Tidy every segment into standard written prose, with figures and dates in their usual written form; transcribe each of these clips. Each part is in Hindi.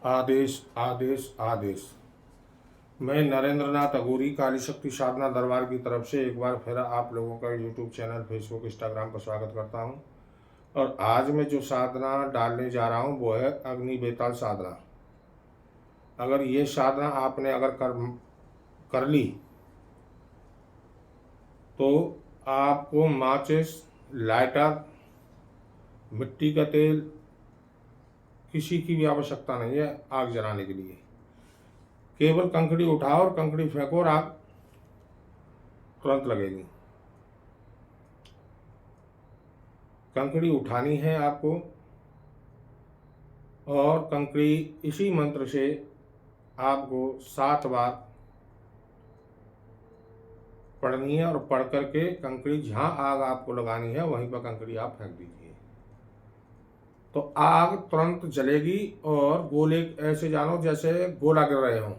आदेश आदेश आदेश। मैं नरेंद्र नाथ अघोरी काली शक्ति साधना दरबार की तरफ से एक बार फिर आप लोगों का यूट्यूब चैनल, फेसबुक, इंस्टाग्राम पर स्वागत करता हूं। और आज मैं जो साधना डालने जा रहा हूं वो है अग्नि बेताल साधना। अगर ये साधना आपने अगर कर ली तो आपको माचिस, लाइटर, मिट्टी का तेल किसी की भी आवश्यकता नहीं है आग जलाने के लिए। केवल कंकड़ी उठाओ और कंकड़ी फेंको और आग तुरंत लगेगी। कंकड़ी उठानी है आपको और कंकड़ी इसी मंत्र से आपको 7 बार पढ़नी है और पढ़ करके कंकड़ी जहाँ आग आपको लगानी है वहीं पर कंकड़ी आप फेंक दीजिए तो आग तुरंत जलेगी और गोले ऐसे जानो जैसे गोला गिर रहे हों।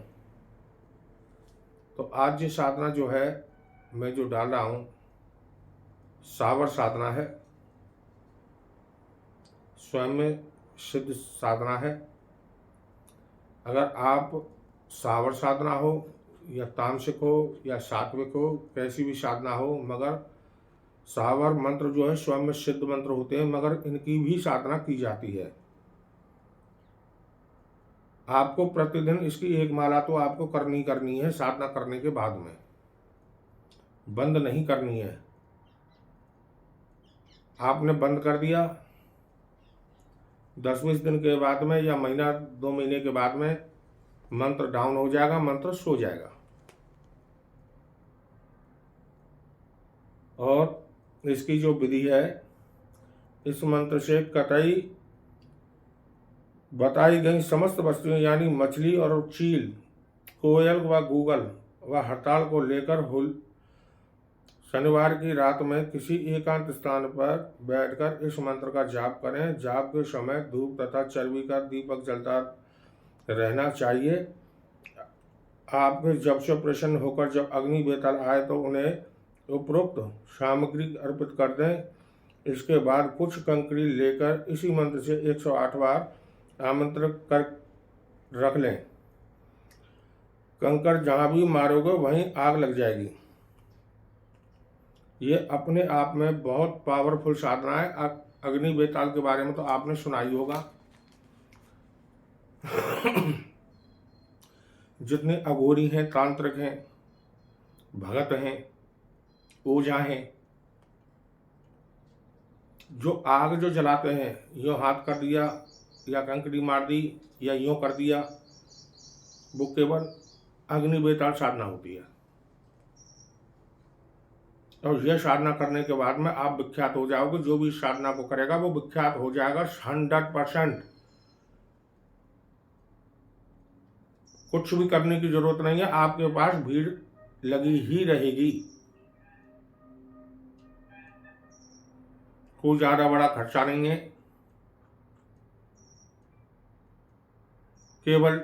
तो आज ये साधना जो है मैं जो डाल रहा हूँ सावर साधना है, स्वयं में सिद्ध साधना है। अगर आप सावर साधना हो या तामसिक हो या सात्विक हो, कैसी भी साधना हो, मगर सावर मंत्र जो है स्वयं में सिद्ध मंत्र होते हैं, मगर इनकी भी साधना की जाती है। आपको प्रतिदिन इसकी एक माला तो आपको करनी है साधना करने के बाद में, बंद नहीं करनी है। आपने बंद कर दिया 10-20 दिन के बाद में या महीना 2 महीने के बाद में मंत्र डाउन हो जाएगा, मंत्र सो जाएगा। और इसकी जो विधि है, इस मंत्र से कतई बताई गई समस्त वस्तुएं यानी मछली और चील, कोयल व गूगल व हड़ताल को लेकर शनिवार की रात में किसी एकांत स्थान पर बैठकर इस मंत्र का जाप करें। जाप के समय धूप तथा चर्बी का दीपक जलता रहना चाहिए। आपके जब से प्रसन्न होकर जब अग्नि बेताल आए तो उन्हें उपरोक्त सामग्री अर्पित कर दें। इसके बाद कुछ कंकड़ी लेकर इसी मंत्र से 108 बार आमंत्रित कर रख लें। कंकड़ जहाँ भी मारोगे वहीं आग लग जाएगी। ये अपने आप में बहुत पावरफुल साधना है। अग्नि बेताल के बारे में तो आपने सुना ही होगा। जितने अघोरी हैं, तांत्रिक हैं, भगत हैं, ओझा हैं, जो आग जो जलाते हैं, यूँ हाथ कर दिया या कंकड़ी मार दी या यूँ कर दिया, वो केवल अग्नि बेताल साधना होती है। और यह साधना करने के बाद में आप विख्यात हो जाओगे। जो भी साधना को करेगा वो विख्यात हो जाएगा 100%। कुछ भी करने की जरूरत नहीं है, आपके पास भीड़ लगी ही रहेगी। कोई ज्यादा बड़ा खर्चा नहीं है। केवल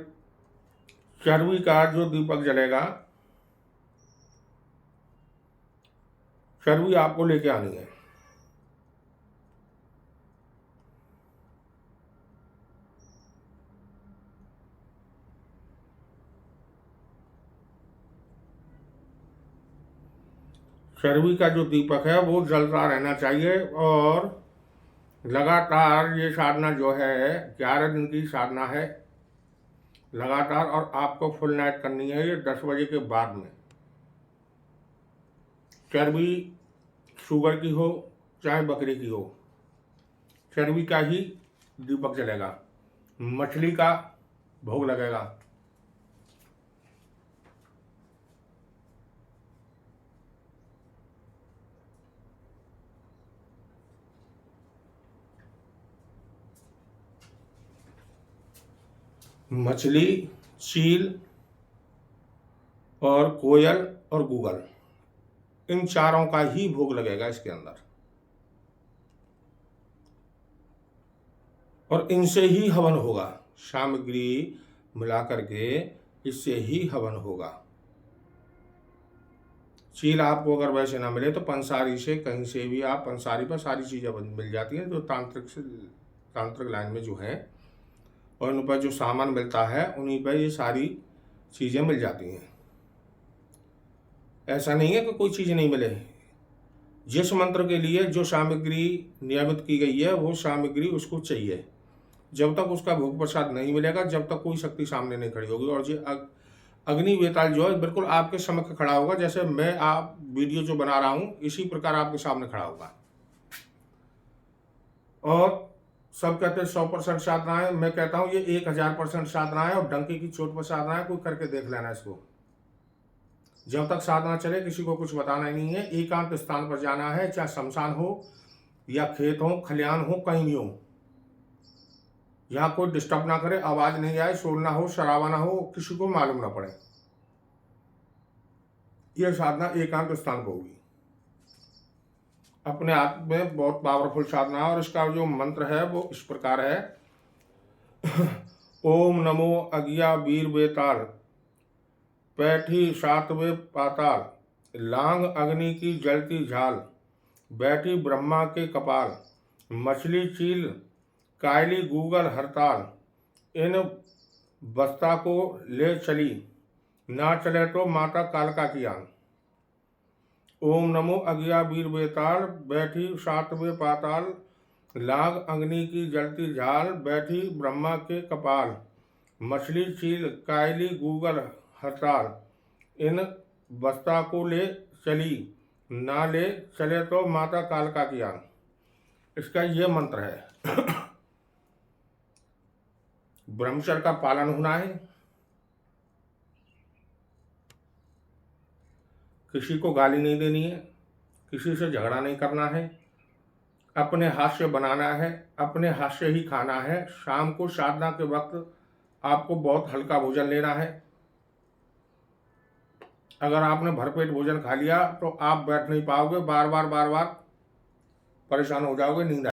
चर्बी का जो दीपक जलेगा, चर्बी आपको लेके आनी है। चर्बी का जो दीपक है वो जलता रहना चाहिए। और लगातार ये साधना जो है 11 दिन की साधना है लगातार। और आपको फुल नाइट करनी है ये 10 बजे के बाद में। चर्बी शुगर की हो चाहे बकरी की हो, चर्बी का ही दीपक जलेगा, मछली का भोग लगेगा। मछली, चील और कोयल और गूगल, इन चारों का ही भोग लगेगा इसके अंदर। और इनसे ही हवन होगा, सामग्री मिला करके इससे ही हवन होगा। चील आपको अगर वैसे ना मिले तो पंसारी से, कहीं से भी आप पंसारी पर सारी चीज़ें मिल जाती हैं जो तांत्रिक लाइन में जो है और उन पर जो सामान मिलता है उन्हीं पर ये सारी चीज़ें मिल जाती हैं। ऐसा नहीं है कि कोई चीज़ नहीं मिले। जिस मंत्र के लिए जो सामग्री नियमित की गई है वो सामग्री उसको चाहिए। जब तक उसका भोग प्रसाद नहीं मिलेगा, जब तक कोई शक्ति सामने नहीं खड़ी होगी। और ये अग्नि वेताल जो है बिल्कुल आपके समक्ष खड़ा होगा, जैसे मैं आप वीडियो जो बना रहा हूँ इसी प्रकार आपके सामने खड़ा होगा। और सब कहते हैं 100% साधना है, मैं कहता हूँ ये 1000% साधना है और डंके की चोट पर साधना है। कोई करके देख लेना इसको। जब तक साधना चले किसी को कुछ बताना ही नहीं है। एकांत स्थान पर जाना है, चाहे शमशान हो या खेत हो, खलियान हो, कहीं भी हो। यहाँ कोई डिस्टर्ब ना करे, आवाज नहीं आए, शोर ना हो, शराबा ना हो, किसी को मालूम ना पड़े। यह साधना एकांत स्थान पर होगी। अपने आप में बहुत पावरफुल साधना है। और इसका जो मंत्र है वो इस प्रकार है। ओम नमो अज्ञा वीर बेताल, पैठी सातवें पाताल, लांग अग्नि की जलती झाल, बैठी ब्रह्मा के कपाल, मछली चील कायली गूगल हड़ताल, इन बस्ता को ले चली, ना चले तो माता कालका की आन। ओम नमो अज्ञा वीर बेताल, बैठी सातवें पाताल, लाग अग्नि की जलती झाल, बैठी ब्रह्मा के कपाल, मछली चील कायली गूगल हड़ताल, इन बस्ता को ले चली, ना ले चले तो माता कालका की आन। इसका ये मंत्र है। ब्रह्मचर्य का पालन होना है, किसी को गाली नहीं देनी है, किसी से झगड़ा नहीं करना है, अपने हाथ से बनाना है, अपने हाथ से ही खाना है। शाम को साधना के वक्त आपको बहुत हल्का भोजन लेना है। अगर आपने भरपेट भोजन खा लिया तो आप बैठ नहीं पाओगे, बार बार परेशान हो जाओगे, नींद